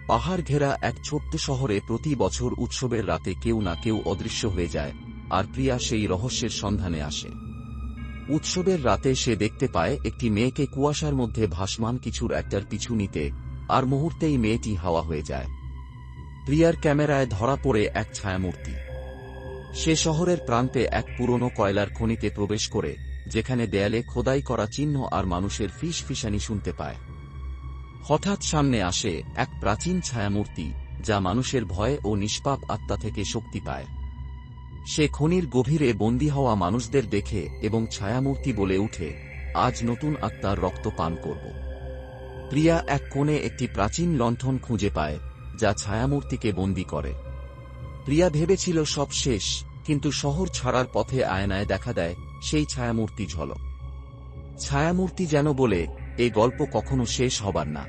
পাহাড় ঘেরা এক ছোট্ট শহরে প্রতি বছর উৎসবের রাতে কেউ না কেউ অদৃশ্য হয়ে যায়, আর প্রিয়া সেই রহস্যের সন্ধানে আসে। উৎসবের রাতে সে দেখতে পায় একটি মেয়েকে কুয়াশার মধ্যে ভাসমান কিছুর একটার পিছু নিতে, আর মুহূর্তেই মেয়েটি হাওয়া হয়ে যায়। প্রিয়ার ক্যামেরায় ধরা পড়ে এক ছায়ামূর্তি। সে শহরের প্রান্তে এক পুরনো কয়লার খনিতে প্রবেশ করে, যেখানে দেয়ালে খোদাই করা চিহ্ন আর মানুষের ফিসফিসানি শুনতে পায়। হঠাৎ সামনে আসে এক প্রাচীন ছায়ামূর্তি, যা মানুষের ভয় ও নিষ্পাপ আত্মা থেকে শক্তি পায়। সে খনির গভীরে বন্দী হওয়া মানুষদের দেখে এবং ছায়ামূর্তি বলে উঠে, আজ নতুন আত্মার রক্ত পান করব। প্রিয়া এক কোণে একটি প্রাচীন লণ্ঠন খুঁজে পায়, যা ছায়ামূর্তিকে বন্দী করে। প্রিয়া ভেবেছিল সব শেষ, কিন্তু শহর ছাড়ার পথে আয়নায় দেখা দেয় সেই ছায়ামূর্তি ঝলক। ছায়ামূর্তি যেন বলে, এই গল্প কখনো শেষ হবার না।